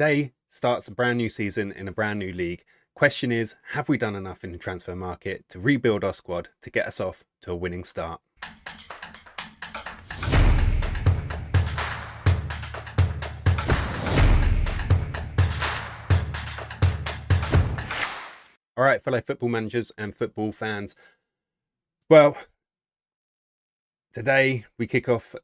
Today starts a brand new season in a brand new league. Question is, have we done enough in the transfer market to rebuild our squad to get us off to a winning start? All right, fellow football managers and football fans. Well, today we kick off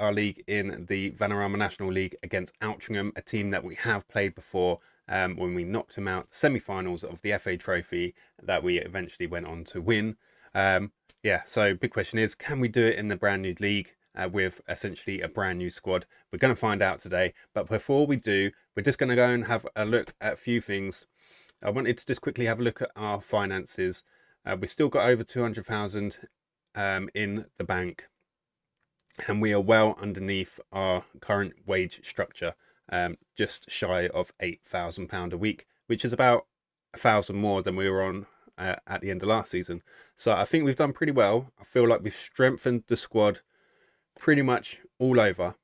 our league in the Vanarama National League against Altrincham, a team that we have played before when we knocked them out semi-finals of the FA Trophy that we eventually went on to win. So big question is, can we do it in the brand new league with essentially a brand new squad? We're going to find out today. But before we do, we're just going to go and have a look at a few things. I wanted to just quickly have a look at our finances. We've still got over 200,000 in the bank, and we are well underneath our current wage structure, just shy of £8,000 a week, which is about 1,000 more than we were on at the end of last season. So I think we've done pretty well. I feel like we've strengthened the squad pretty much all over.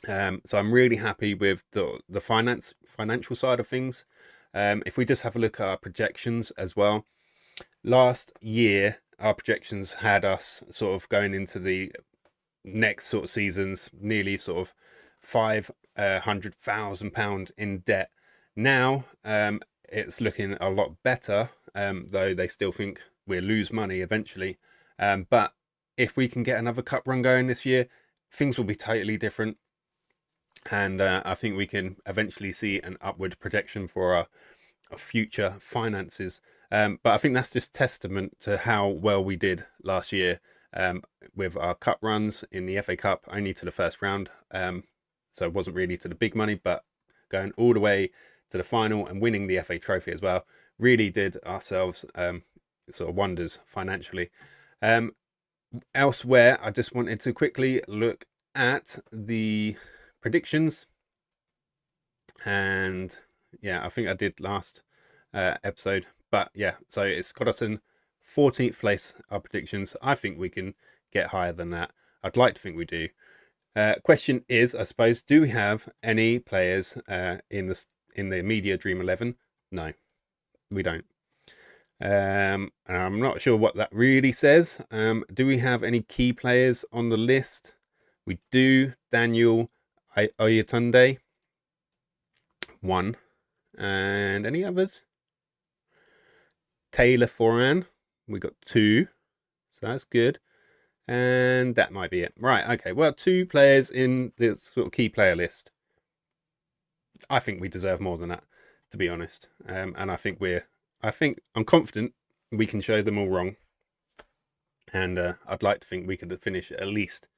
So I'm really happy with the financial side of things. If we just have a look at our projections as well, last year our projections had us sort of going into the next sort of seasons nearly sort of £500,000 in debt. Now it's looking a lot better, though they still think we'll lose money eventually. But if we can get another cup run going this year, things will be totally different. And I think we can eventually see an upward projection for our future finances. But I think that's just testament to how well we did last year with our cup runs in the FA Cup, only to the first round. So it wasn't really to the big money, but going all the way to the final and winning the FA Trophy as well really did ourselves sort of wonders financially. Elsewhere, I just wanted to quickly look at the predictions, and yeah, I think I did last episode, but yeah, so it's got us in 14th place, our predictions. I think we can get higher than that. I'd like to think we do. Question is, I suppose, do we have any players in the media Dream 11? No, we don't. And I'm not sure what that really says. Do we have any key players on the list? We do. Daniel Oyetunde, 1. And any others? Taylor Foran, we got 2. So that's good. And that might be it. Right, okay. Well, 2 players in the sort of key player list. I think we deserve more than that, to be honest. And I think I'm confident we can show them all wrong. And I'd like to think we could finish at least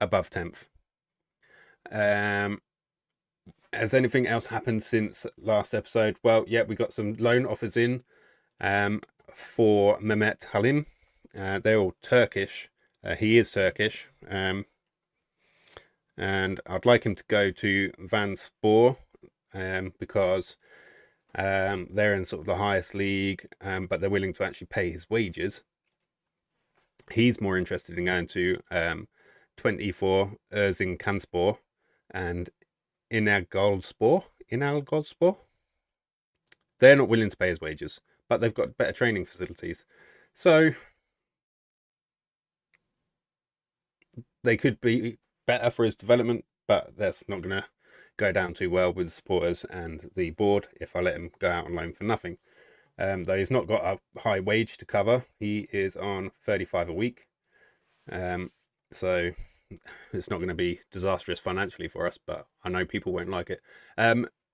above 10th. Has anything else happened since last episode? Well, yeah, we got some loan offers in for Mehmet Halim. They're all Turkish. He is Turkish. And I'd like him to go to Farnborough because they're in sort of the highest league, but they're willing to actually pay his wages. He's more interested in going to 24 Erzincanspor and Inalgolspor. They're not willing to pay his wages, but they've got better training facilities. So they could be better for his development, but that's not going to go down too well with the supporters and the board if I let him go out on loan for nothing. Though he's not got a high wage to cover. He is on 35 a week. So it's not going to be disastrous financially for us, but I know people won't like it.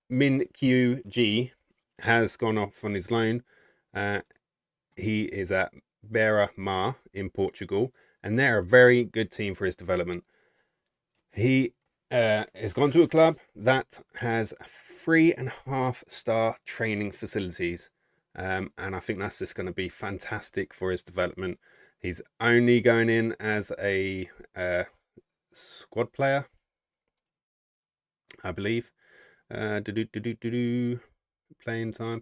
Min QG has gone off on his loan. He is at Beira-Mar in Portugal, and they're a very good team for his development. He has gone to a club that has 3.5-star training facilities, and I think that's just going to be fantastic for his development. He's only going in as a squad player, I believe. Playing time.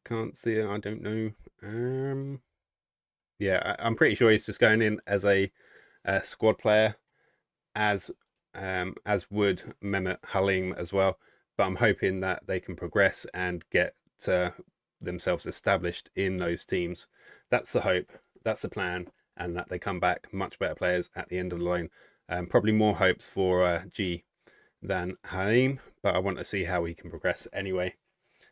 Can't see it. I don't know. Yeah, I'm pretty sure he's just going in as a squad player, as as would Mehmet Halim as well. But I'm hoping that they can progress and get themselves established in those teams. That's the hope, that's the plan, and that they come back much better players at the end of the loan. Probably more hopes for G than Halim, but I want to see how he can progress anyway.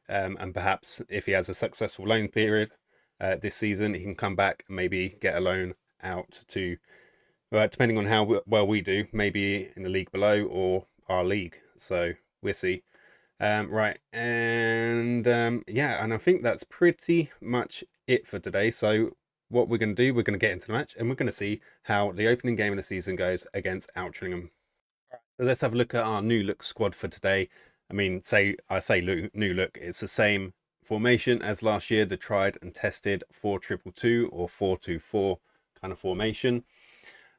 And perhaps if he has a successful loan period this season, he can come back and maybe get a loan out to, depending on how well we do, maybe in the league below or our league. So we'll see. Right, and yeah, and I think that's pretty much it for today. So what we're going to do, we're going to get into the match and we're going to see how the opening game of the season goes against Altrincham. So let's have a look at our new look squad for today. I mean, I say new look, it's the same formation as last year, the tried and tested 4-2-2 or 4-2-4 kind of formation.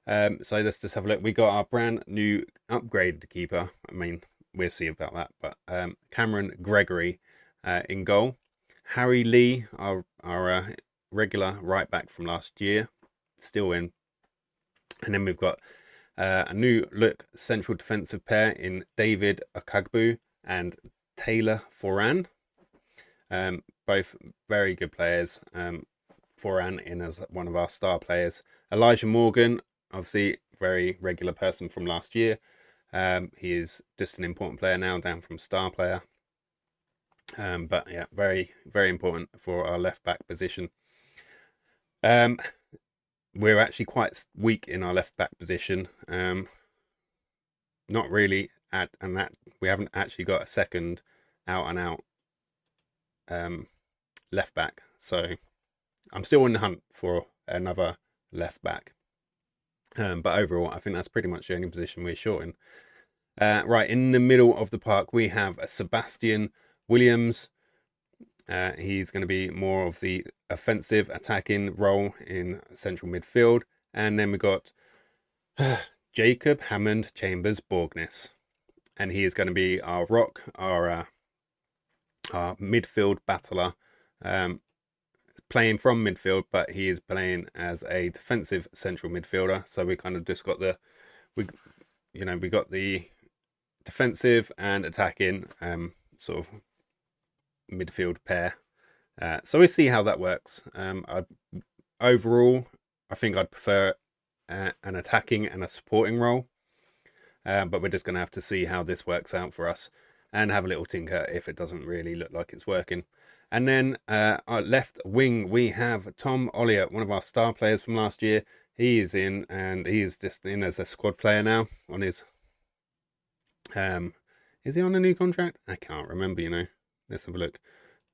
So let's just have a look. We got our brand new upgraded keeper. I mean, we'll see about that. But Cameron Gregory in goal. Harry Lee, our regular right back from last year, still in. And then we've got a new look central defensive pair in David Okagbu and Taylor Foran. Both very good players. Foran in as one of our star players. Elijah Morgan, obviously very regular person from last year. He is just an important player now, down from star player. But yeah, very, very important for our left back position. We're actually quite weak in our left back position. Not really we haven't actually got a second out and out left back. So I'm still in the hunt for another left back. But overall, I think that's pretty much the only position we're short in. Right, in the middle of the park, we have a Sebastian Williams. He's going to be more of the offensive attacking role in central midfield. And then we got Jacob Hammond Chambers Borgness. And he is going to be our rock, our midfield battler. Playing from midfield, but he is playing as a defensive central midfielder. So we kind of just got we got the defensive and attacking sort of midfield pair. So we'll see how that works. Overall, I think I'd prefer an attacking and a supporting role. But we're just going to have to see how this works out for us and have a little tinker if it doesn't really look like it's working. And then our left wing, we have Tom Olliott, one of our star players from last year. He is in, and he is just in as a squad player now on his... is he on a new contract? I can't remember, Let's have a look.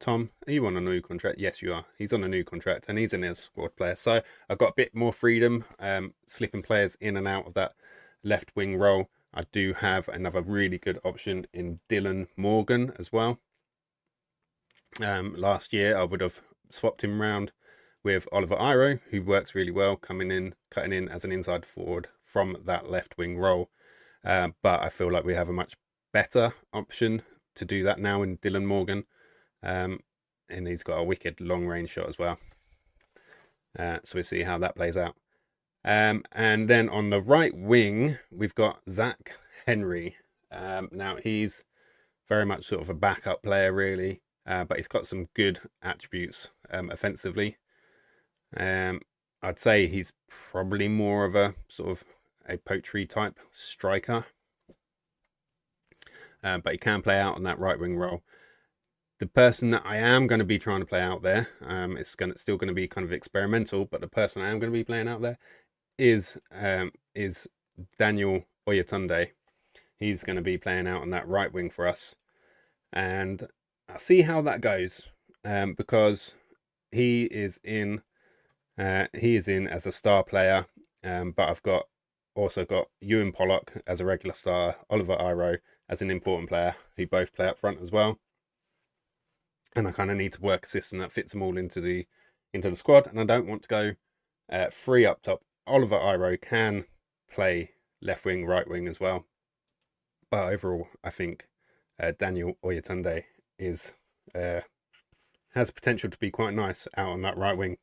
Tom, are you on a new contract? Yes, you are. He's on a new contract, and he's in as squad player. So I've got a bit more freedom, slipping players in and out of that left wing role. I do have another really good option in Dylan Morgan as well. Last year I would have swapped him around with Oliver Iro, who works really well, cutting in as an inside forward from that left wing role. But I feel like we have a much better option to do that now in Dylan Morgan. And he's got a wicked long range shot as well. So we'll see how that plays out. And then on the right wing, we've got Zach Henry. Now he's very much sort of a backup player, really. But he's got some good attributes offensively. I'd say he's probably more of a sort of a poetry type striker. But he can play out on that right wing role. The person that I am going to be trying to play out there, it's still going to be kind of experimental, but the person I am going to be playing out there is Daniel Oyetunde. He's going to be playing out on that right wing for us. And I'll see how that goes, because he is in as a star player, but I've also got Ewan Pollock as a regular star, Oliver Iro as an important player, who both play up front as well. And I kind of need to work a system that fits them all into the squad, and I don't want to go free up top. Oliver Iro can play left wing, right wing as well, but overall, I think Daniel Oyetunde has potential to be quite nice out on that right wing.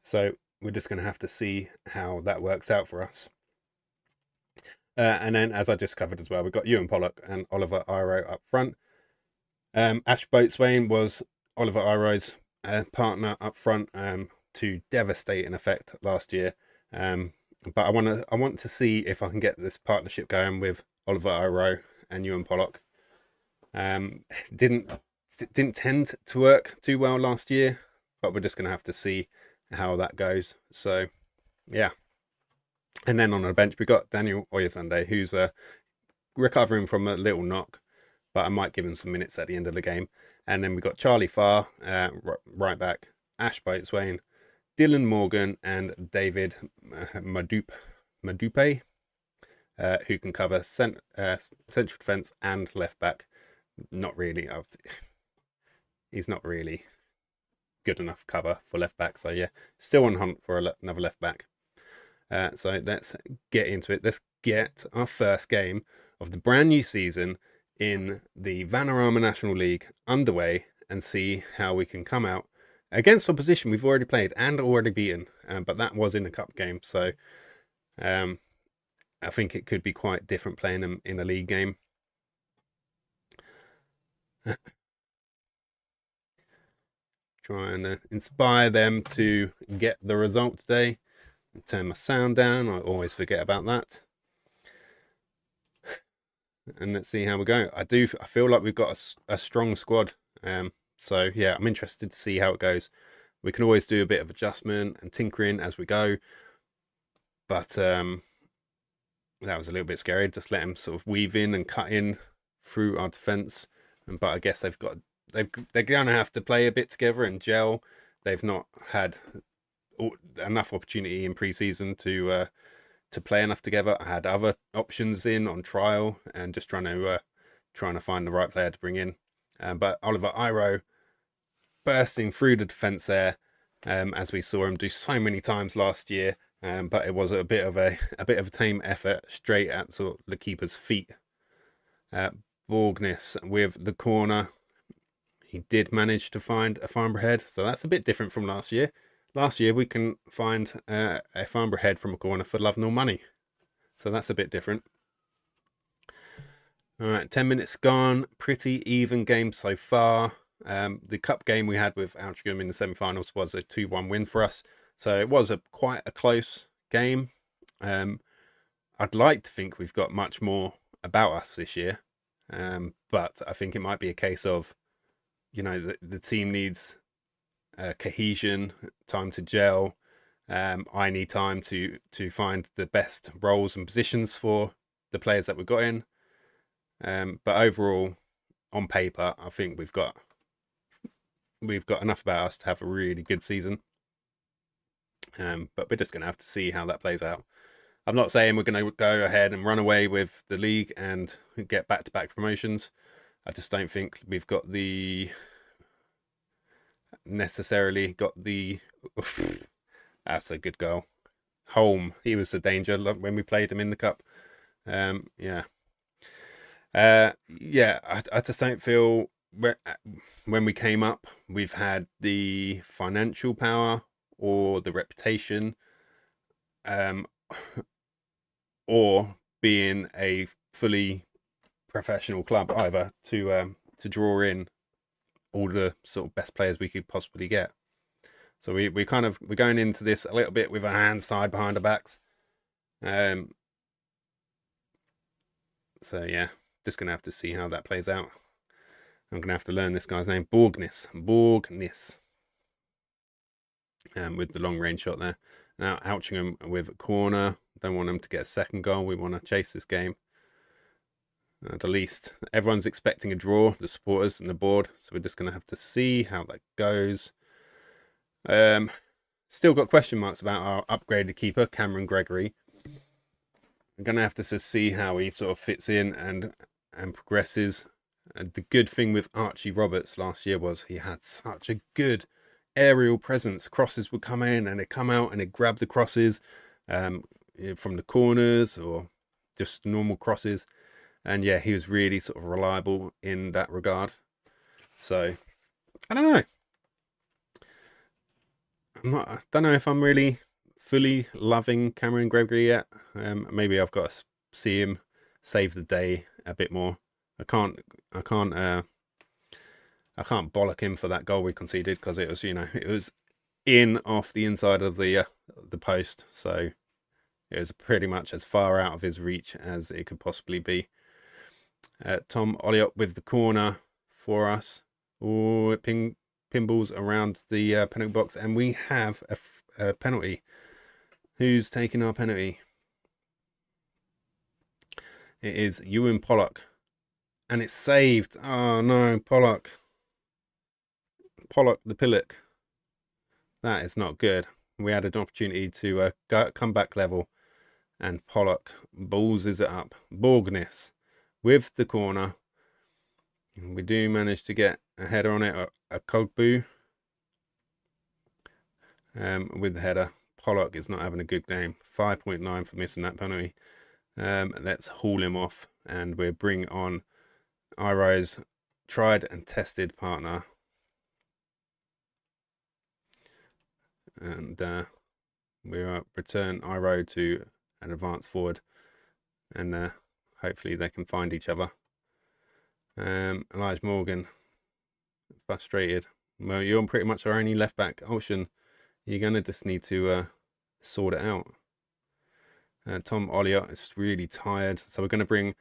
So we're just going to have to see how that works out for us. And then, as I just covered as well, we've got Ewan Pollock and Oliver Iro up front. Ash Boatswain was Oliver Iro's partner up front to devastating effect last year. But I want to see if I can get this partnership going with Oliver Iro and Ewan Pollock. Didn't tend to work too well last year, but we're just going to have to see how that goes. So, yeah. And then on the bench, we got Daniel Oyethunde, who's recovering from a little knock, but I might give him some minutes at the end of the game. And then we got Charlie Farr, right back, Ash Boatswain, Dylan Morgan, and David Madupe, who can cover central defence and left back. Not really. He's not really good enough cover for left back. So yeah, still on hunt for another left back. So let's get into it. Let's get our first game of the brand new season in the Vanarama National League underway and see how we can come out against opposition we've already played and already beaten. But that was in a cup game. So I think it could be quite different playing them in a league game. Trying to inspire them to get the result today. Turn my sound down. I always forget about that. And let's see how we go. I feel like we've got a strong squad. So yeah, I'm interested to see how it goes. We can always do a bit of adjustment and tinkering as we go. But that was a little bit scary. Just let them sort of weave in and cut in through our defence. But I guess they're going to have to play a bit together and gel. They've not had enough opportunity in pre-season to play enough together. I had other options in on trial and just trying to find the right player to bring in. But Oliver Iro bursting through the defence there, as we saw him do so many times last year. But it was a bit of a tame effort straight at sort of the keeper's feet. Borgness with the corner. He did manage to find a Farnborough head, so that's a bit different from last year. Last year we can find a Farnborough head from a corner for love nor money, so that's a bit different. All right, 10 minutes gone. Pretty even game so far. The cup game we had with Altrincham in the semi-finals was a 2-1 win for us, so it was quite a close game. I'd like to think we've got much more about us this year, but I think it might be a case of, the team needs cohesion, time to gel. I need time to find the best roles and positions for the players that we've got in. But overall, on paper, I think we've got enough about us to have a really good season. But we're just going to have to see how that plays out. I'm not saying we're going to go ahead and run away with the league and get back-to-back promotions. I just don't think we've got necessarily got the that's a good goal. Holm, he was a danger when we played him in the cup. I just don't feel when we came up we've had the financial power or the reputation or being a fully professional club either to draw in all the sort of best players we could possibly get. So we're going into this a little bit with our hands tied behind our backs. So yeah, just gonna have to see how that plays out. I'm gonna have to learn this guy's name, Borgness, with the long range shot there. Now Altrincham with a corner. Don't want them to get a second goal. We want to chase this game. At the least, everyone's expecting a draw, the supporters and the board, so we're just going to have to see how that goes. Still got question marks about our upgraded keeper, Cameron Gregory. I'm going to have to see how he sort of fits in and progresses. The good thing with Archie Roberts last year was he had such a good aerial presence. Crosses would come in and they'd come out and they'd grab the crosses from the corners or just normal crosses. And yeah, he was really sort of reliable in that regard. So, I don't know. I don't know if I'm really fully loving Cameron Gregory yet. Maybe I've got see him save the day a bit more. I can't bollock him for that goal we conceded, because it was, it was in off the inside of the post, so it was pretty much as far out of his reach as it could possibly be. Tom Olliott with the corner for us. Oh, it pinballs around the penalty box, and we have a penalty. Who's taking our penalty? It is Ewan Pollock, and it's saved. Oh no, Pollock the Pillock. That is not good. We had an opportunity to come back level, and Pollock ballses it up. Borgness with the corner. We do manage to get a header on it, a Cogbu with the header. Pollock is not having a good game. 5.9 for missing that penalty. Let's haul him off, and we'll bring on Iro's tried and tested partner. And we'll return Iro to an advance forward, and hopefully they can find each other. Elijah Morgan, frustrated. Well, you're pretty much our only left back option. You're going to just need to sort it out. Tom Olliott is really tired, so we're going to bring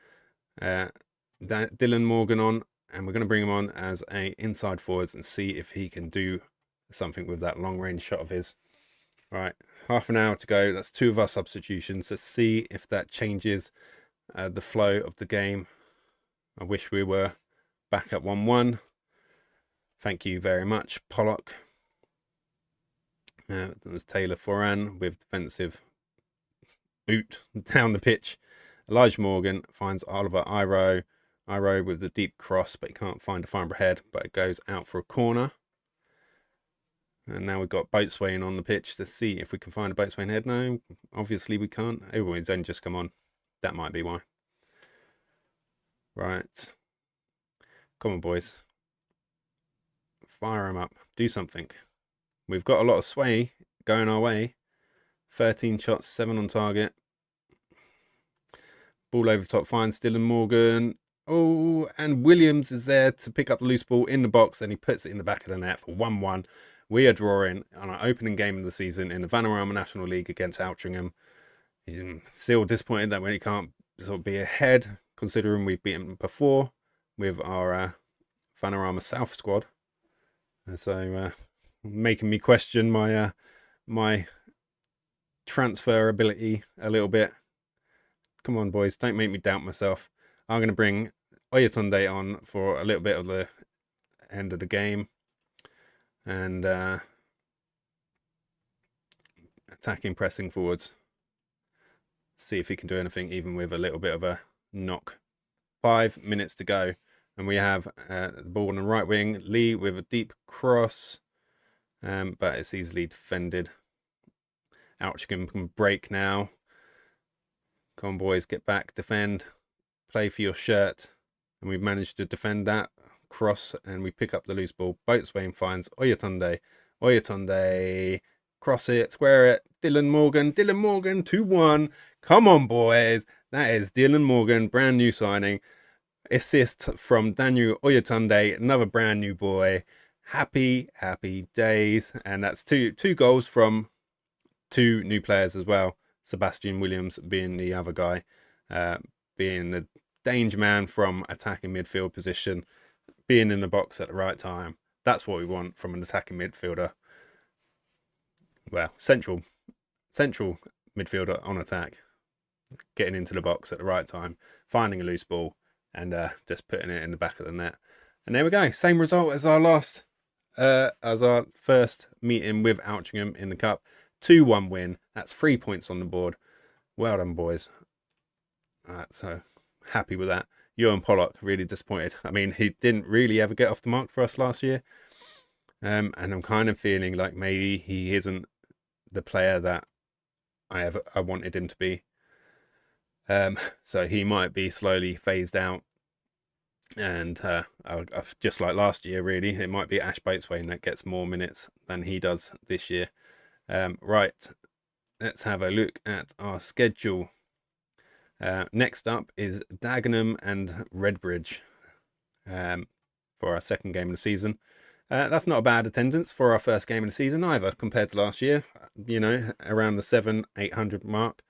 Dylan Morgan on, and we're going to bring him on as a inside forwards and see if he can do something with that long range shot of his. Right, half an hour to go. That's 2 of our substitutions. Let's see if that changes the flow of the game. I wish we were back at 1-1. Thank you very much, Pollock. There's Taylor Foran with defensive boot down the pitch. Elijah Morgan finds Oliver Iro. Iro with the deep cross, but he can't find a Farnborough head, but it goes out for a corner. And now we've got Boatswain on the pitch to see if we can find a Boatswain head. No, obviously we can't. Oh, he's only just come on. That might be why. Right. Come on, boys. Fire him up. Do something. We've got a lot of sway going our way. 13 shots, 7 on target. Ball over top, finds Dylan Morgan. Oh, and Williams is there to pick up the loose ball in the box, and he puts it in the back of the net for 1-1. We are drawing on our opening game of the season in the Vanarama National League against Altrincham. He's still disappointed that we can't sort of be ahead, considering we've beaten before with our Vanarama South squad. And so making me question my my transfer ability a little bit. Come on, boys, don't make me doubt myself. I'm going to bring Oyatunde on for a little bit of the end of the game. And attacking, pressing forwards. See if he can do anything, even with a little bit of a knock. 5 minutes to go. And we have the ball on the right wing. Lee with a deep cross. But it's easily defended. Altrincham can break now. Come on, boys, get back, defend. Play for your shirt. And we've managed to defend that cross, and we pick up the loose ball. Boatswain finds Oyatunde. Oyatunde, cross it, square it. Dylan Morgan, 2-1. Come on, boys. That is Dylan Morgan, brand new signing. Assist from Daniel Oyatunde, another brand new boy. Happy days. And that's two goals from 2 new players as well. Sebastian Williams being the other guy, being the danger man from attacking midfield position, being in the box at the right time. That's what we want from an attacking midfielder. Well, central midfielder on attack. Getting into the box at the right time, finding a loose ball, and just putting it in the back of the net. And there we go. Same result as our first meeting with Altrincham in the Cup. 2-1 win. That's 3 points on the board. Well done, boys. So happy with that. Ewan Pollock, really disappointed. I mean, he didn't really ever get off the mark for us last year. And I'm kind of feeling like maybe he isn't the player that I wanted him to be. So he might be slowly phased out. And just like last year, really, it might be Ash Boatswain that gets more minutes than he does this year. Right, let's have a look at our schedule. Next up is Dagenham and Redbridge for our second game of the season. That's not a bad attendance for our first game of the season either, compared to last year. You know, around the 700-800 mark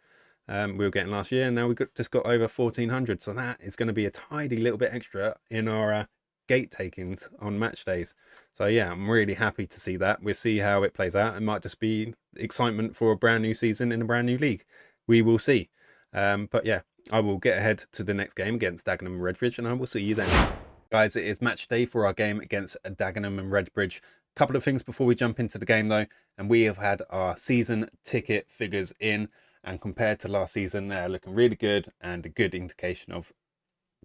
we were getting last year, and now we've just got over 1400. So that is going to be a tidy little bit extra in our gate takings on match days. So yeah, I'm really happy to see that. We'll see how it plays out. It might just be excitement for a brand new season in a brand new league. We will see. But yeah, I will get ahead to the next game against Dagenham and Redbridge, and I will see you then. Guys, it is match day for our game against Dagenham and Redbridge. A couple of things before we jump into the game though, and we have had our season ticket figures in, and compared to last season, they're looking really good and a good indication of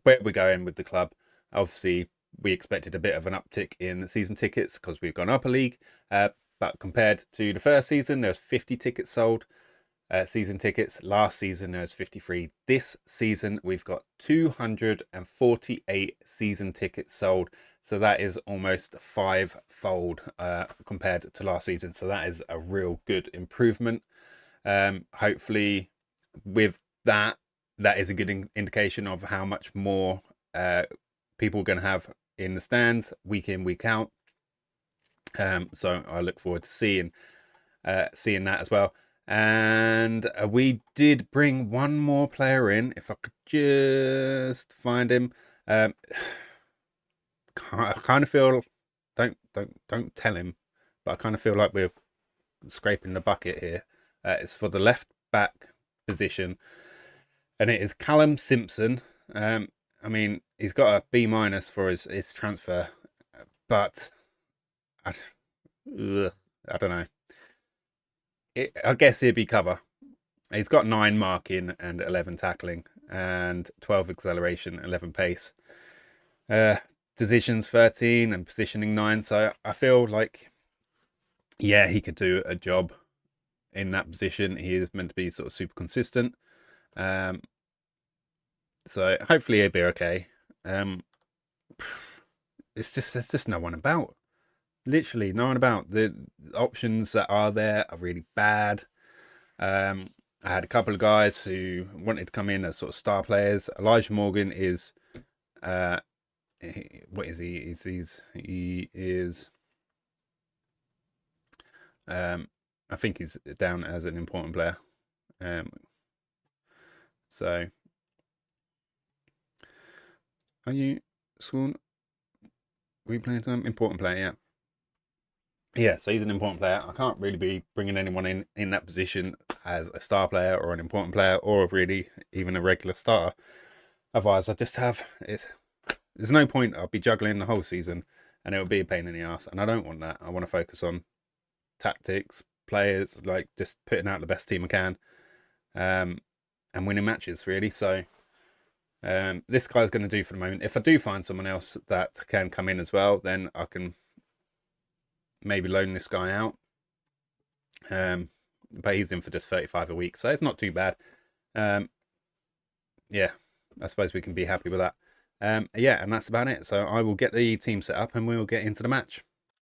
where we're going with the club. Obviously, we expected a bit of an uptick in the season tickets because we've gone up a league, but compared to the first season, there's 50 tickets sold. Season tickets. Last season there was 53. This season we've got 248 season tickets sold, so that is almost five-fold compared to last season. So that is a real good improvement. Hopefully with that is a good indication of how much more people are going to have in the stands week in, week out. So I look forward to seeing that as well. And we did bring one more player in, if I could just find him. I kind of feel, don't tell him, but I kind of feel like we're scraping the bucket here. It's for the left back position, and it is Callum Simpson. I mean, he's got a B- for his transfer, but I don't know. I guess he'd be cover. He's got 9 marking and 11 tackling and 12 acceleration, 11 pace. Decisions 13 and positioning 9. So I feel like, yeah, he could do a job in that position. He is meant to be sort of super consistent. So hopefully he'll be okay. There's just no one about. Literally no one about. The options that are there are really bad. I had a couple of guys who wanted to come in as sort of star players. Elijah Morgan is what is he? He is I think he's down as an important player. So are you Swan? We playing some important player, yeah. Yeah, so he's an important player. I can't really be bringing anyone in that position as a star player or an important player or really even a regular starter. Otherwise, I just have it. There's no point. I'll be juggling the whole season, and it'll be a pain in the ass. And I don't want that. I want to focus on tactics, players, like just putting out the best team I can, and winning matches really. So this guy's going to do for the moment. If I do find someone else that can come in as well, then I can maybe loan this guy out. But he's in for just 35 a week, so it's not too bad. Yeah, I suppose we can be happy with that. Yeah, and that's about it. So I will get the team set up and we'll get into the match.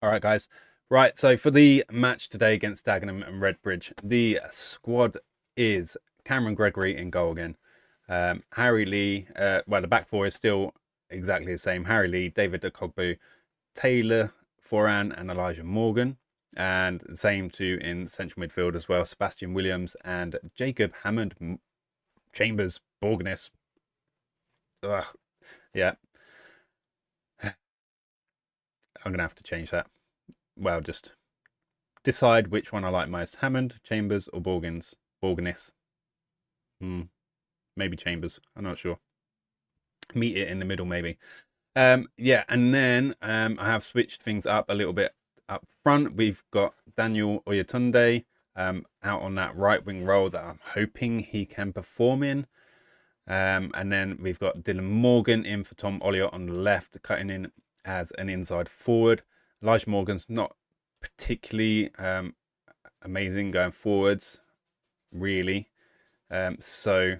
All right, guys. Right, so for the match today against Dagenham and Redbridge, the squad is Cameron Gregory in goal again. Harry Lee, well, the back four is still exactly the same. Harry Lee, David Okogbu, Taylor Foran and Elijah Morgan, and the same two in central midfield as well, Sebastian Williams and Jacob Hammond Chambers Borgness. Yeah. I'm going to have to change that. Well, just decide which one I like most, Hammond, Chambers or Borgness. Maybe Chambers, I'm not sure. Meet it in the middle maybe. Yeah, and then I have switched things up a little bit up front. We've got Daniel Oyetunde out on that right wing role that I'm hoping he can perform in. And then we've got Dylan Morgan in for Tom Olliott on the left, cutting in as an inside forward. Elijah Morgan's not particularly amazing going forwards, really. So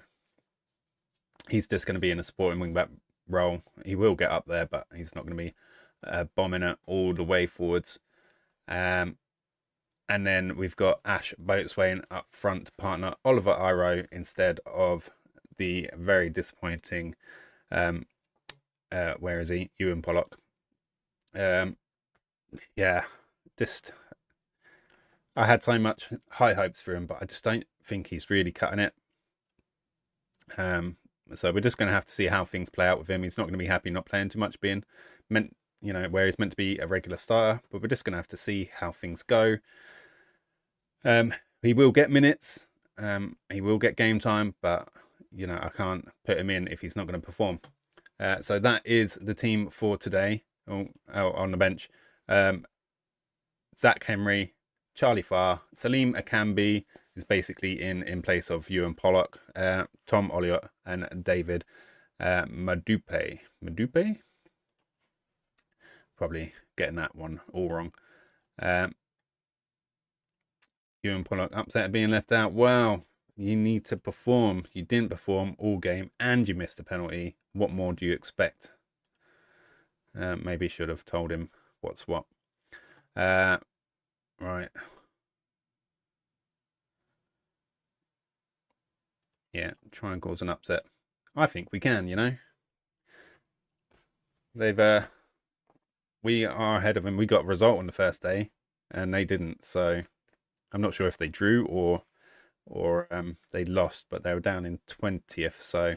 he's just going to be in a supporting wing back role. He will get up there, but he's not going to be bombing it all the way forwards. And then we've got Ash Boatswain up front to partner Oliver Iro instead of the very disappointing, where is he? Ewan Pollock. Yeah, just I had so much high hopes for him, but I just don't think he's really cutting it. So we're just going to have to see how things play out with him. He's not going to be happy not playing too much, being meant, where he's meant to be a regular starter. But we're just going to have to see how things go. He will get minutes. He will get game time, but I can't put him in if he's not going to perform. So that is the team for today. On the bench, Zach Henry, Charlie Farr, Salim Akambi is basically in place of Ewan Pollock, Tom Olliott, and David Madupe. Madupe? Probably getting that one all wrong. Ewan Pollock upset at being left out. Well, you need to perform. You didn't perform all game and you missed a penalty. What more do you expect? Maybe should have told him what's what. Right. Yeah, try and cause an upset. I think we can, we are ahead of them. We got a result on the first day and they didn't. So I'm not sure if they drew or they lost, but they were down in 20th. So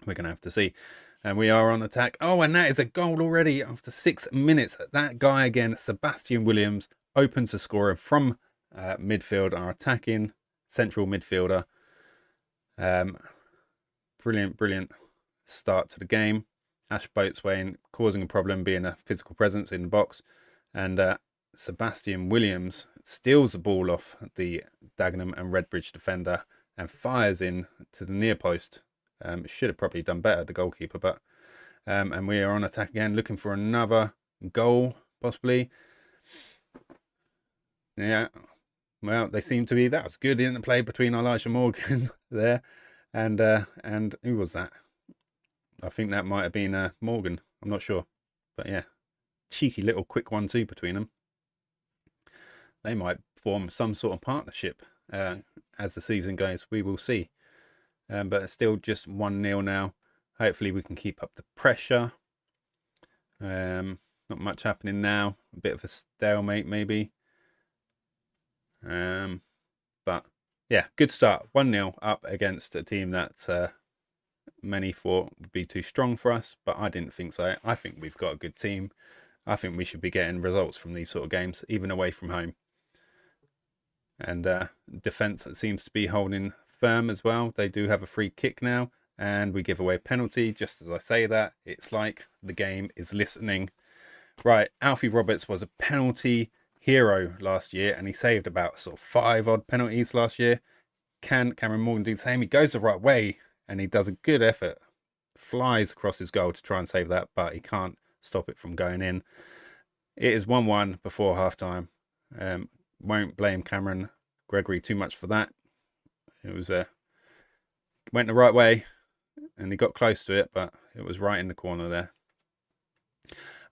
we're going to have to see. And we are on attack. Oh, and that is a goal already after 6 minutes. That guy again, Sebastian Williams, open to scoring from midfield, our attacking central midfielder. Brilliant start to the game. Ash Boatswain causing a problem, being a physical presence in the box. And Sebastian Williams steals the ball off the Dagenham and Redbridge defender and fires in to the near post. Should have probably done better, the goalkeeper, but and we are on attack again, looking for another goal, possibly. Yeah, well, they seem to be. That was good in the play between Elijah Morgan there, and who was that? I think that might have been Morgan. I'm not sure, but yeah, cheeky little quick 1-2 between them. They might form some sort of partnership as the season goes. We will see. But it's still just 1-0 now. Hopefully we can keep up the pressure. Not much happening now. A bit of a stalemate maybe. But yeah, good start. 1-0 up against a team that many thought would be too strong for us, but I didn't think so. I think we've got a good team. I think we should be getting results from these sort of games, even away from home. And defence seems to be holding firm as well. They do have a free kick now, and we give away a penalty. Just as I say that, it's like the game is listening. Right, Alfie Roberts was a penalty hero last year, and he saved about sort of 5 odd penalties last year. Can Cameron Morgan do the same? He goes the right way, and he does a good effort. Flies across his goal to try and save that, but he can't stop it from going in. It is 1-1 before half-time. Won't blame Cameron Gregory too much for that. It was went the right way, and he got close to it, but it was right in the corner there.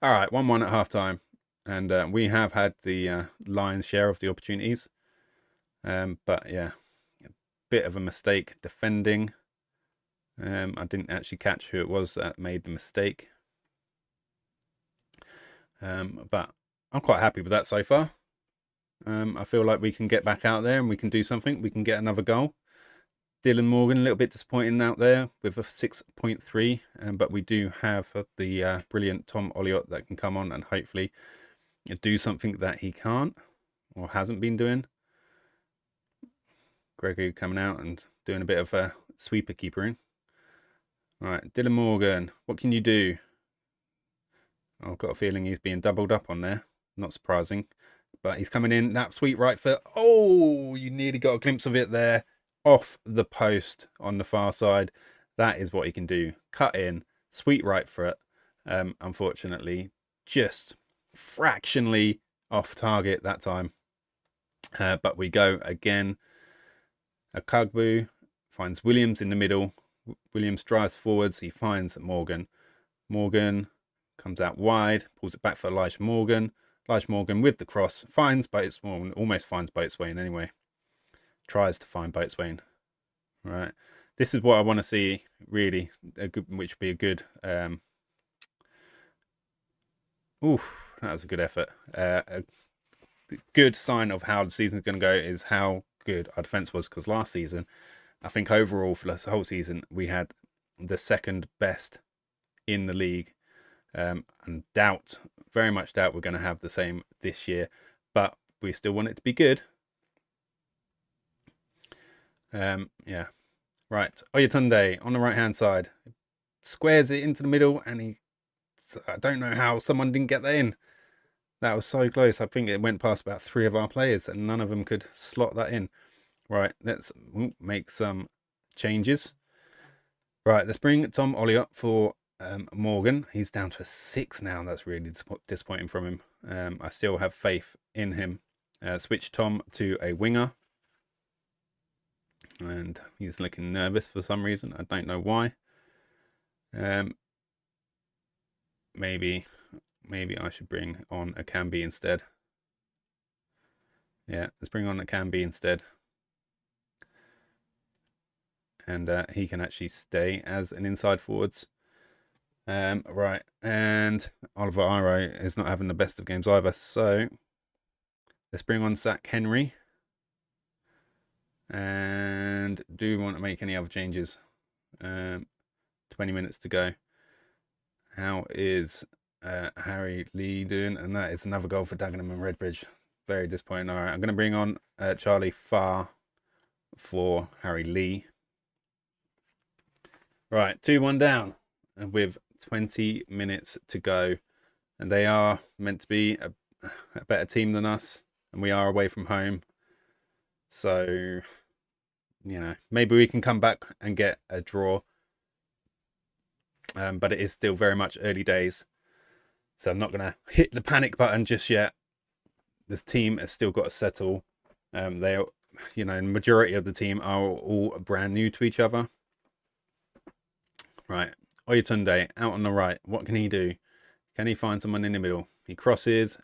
All right, 1-1 at half-time, and we have had the lion's share of the opportunities. But yeah, a bit of a mistake defending. I didn't actually catch who it was that made the mistake. But I'm quite happy with that so far. I feel like we can get back out there and we can do something. We can get another goal. Dylan Morgan, a little bit disappointing out there with a 6.3. But we do have the brilliant Tom Olliott that can come on and hopefully do something that he can't or hasn't been doing. Gregory coming out and doing a bit of a sweeper keepering. All right, Dylan Morgan, what can you do? I've got a feeling he's being doubled up on there. Not surprising. But he's coming in, that sweet right foot. Oh, you nearly got a glimpse of it there. Off the post on the far side. That is what he can do. Cut in, sweet right foot. Unfortunately, just fractionally off target that time. But we go again. Akagbu finds Williams in the middle. Williams drives forwards. He finds Morgan. Morgan comes out wide, pulls it back for Elijah Morgan. Elijah Morgan with the cross finds Boatswain, almost finds Boatswain anyway. Tries to find Boatswain. Right. This is what I want to see, really, which would be a good... Ooh, that was a good effort. A good sign of how the season's going to go is how good our defence was, because last season, I think overall for the whole season, we had the second best in the league, and very much doubt we're going to have the same this year, but we still want it to be good. Yeah. Right, Oyatunde on the right-hand side. Squares it into the middle, and I don't know how someone didn't get that in. That was so close. I think it went past about 3 of our players, and none of them could slot that in. Right, let's make some changes. Right, let's bring Tom Ollie up for Morgan. He's down to a 6 now. That's really disappointing from him. I still have faith in him. Switch Tom to a winger. And he's looking nervous for some reason. I don't know why. Maybe I should bring on a Camby instead. Yeah, let's bring on a Camby instead. And he can actually stay as an inside forwards. Right, and Oliver Iro is not having the best of games either. So let's bring on Zach Henry. And do we want to make any other changes? 20 minutes to go. How is Harry Lee doing? And that is another goal for Dagenham and Redbridge. Very disappointing. All right, I'm going to bring on Charlie Farr for Harry Lee. Right, 2-1 down with 20 minutes to go. And they are meant to be a better team than us. And we are away from home. So, you know, maybe we can come back and get a draw. But it is still very much early days. So I'm not going to hit the panic button just yet. This team has still got to settle. They are, you know, the majority of the team are all brand new to each other. Right, Oyatunde out on the right. What can he do? Can he find someone in the middle? He crosses,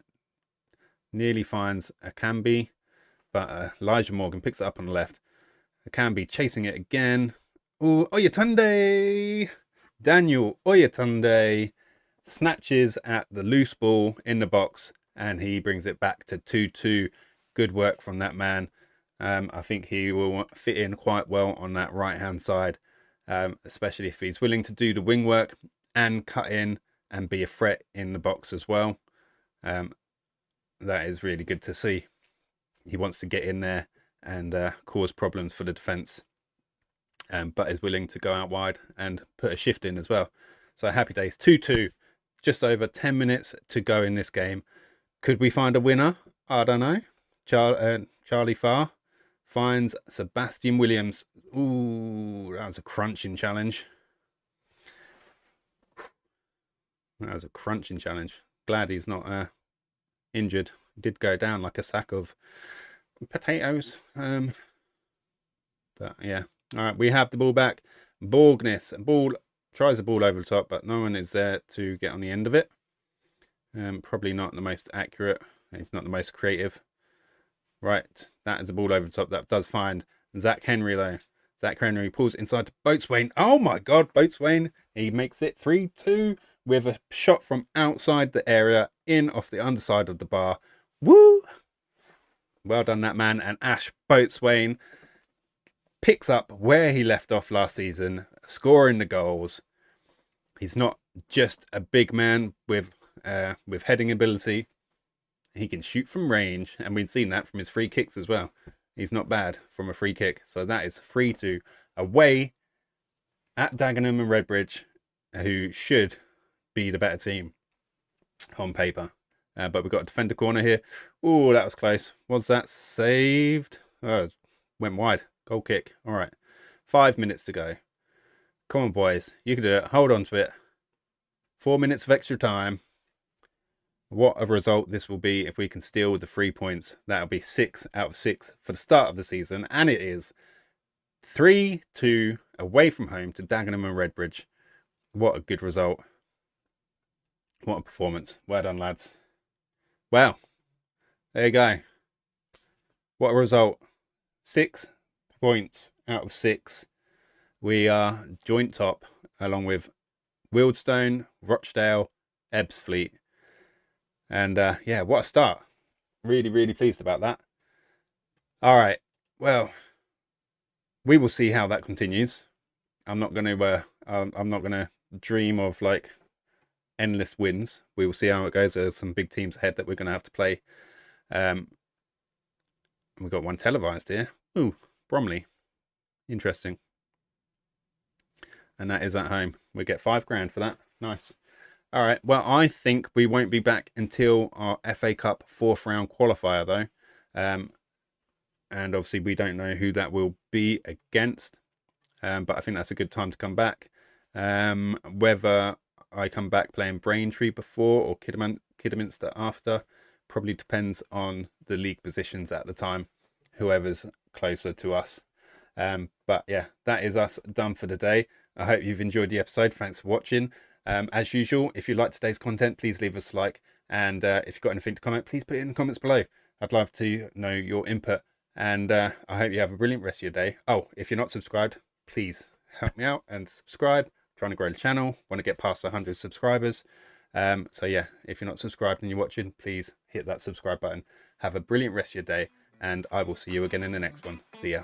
nearly finds a Camby, but Elijah Morgan picks it up on the left. A Camby chasing it again. Oh, Oyatunde! Daniel Oyatunde snatches at the loose ball in the box, and he brings it back to 2-2. Good work from that man. I think he will fit in quite well on that right-hand side. Especially if he's willing to do the wing work and cut in and be a threat in the box as well. That is really good to see. He wants to get in there and cause problems for the defence, but is willing to go out wide and put a shift in as well. So happy days. 2-2, just over 10 minutes to go in this game. Could we find a winner? I don't know. Charlie Farr finds Sebastian Williams. Ooh, that was a crunching challenge. That was a crunching challenge. Glad he's not injured. He did go down like a sack of potatoes. But yeah. All right, we have the ball back. Borgness. Ball tries the ball over the top, but no one is there to get on the end of it. Probably not the most accurate. He's not the most creative. Right, that is a ball over the top. That does find Zach Henry, though. Zach Henry pulls inside to Boatswain. Oh, my God, Boatswain. He makes it 3-2 with a shot from outside the area, in off the underside of the bar. Woo! Well done, that man. And Ash Boatswain picks up where he left off last season, scoring the goals. He's not just a big man with heading ability. He can shoot from range, and we've seen that from his free kicks as well. He's not bad from a free kick. So that is 3-2 away at Dagenham and Redbridge, who should be the better team on paper. But we've got a defender corner here. Oh, that was close. Was that saved? Oh, it went wide. Goal kick. All right. 5 minutes to go. Come on, boys. You can do it. Hold on to it. 4 minutes of extra time. What a result this will be if we can steal the 3 points. That'll be 6 out of 6 for the start of the season. And it is 3-2 away from home to Dagenham and Redbridge. What a good result. What a performance. Well done, lads. Well, there you go. What a result. 6 points out of 6. We are joint top along with Wealdstone, Rochdale, Ebbsfleet. And yeah, what a start. Really, really pleased about that. All right. Well, we will see how that continues. I'm not going to dream of like endless wins. We will see how it goes. There's some big teams ahead that we're going to have to play. We've got one televised here. Ooh, Bromley. Interesting. And that is at home. We get £5,000 for that. Nice. All right. Well, I think we won't be back until our FA Cup 4th round qualifier, though. And obviously, we don't know who that will be against. But I think that's a good time to come back. Whether I come back playing Braintree before or Kidderminster after probably depends on the league positions at the time, whoever's closer to us. But yeah, that is us done for the day. I hope you've enjoyed the episode. Thanks for watching. As usual, if you like today's content, please leave us a like. And if you've got anything to comment, please put it in the comments below. I'd love to know your input. And I hope you have a brilliant rest of your day. Oh, if you're not subscribed, please help me out and subscribe. I'm trying to grow the channel. Want to get past 100 subscribers. So yeah, if you're not subscribed and you're watching, please hit that subscribe button. Have a brilliant rest of your day. And I will see you again in the next one. See ya.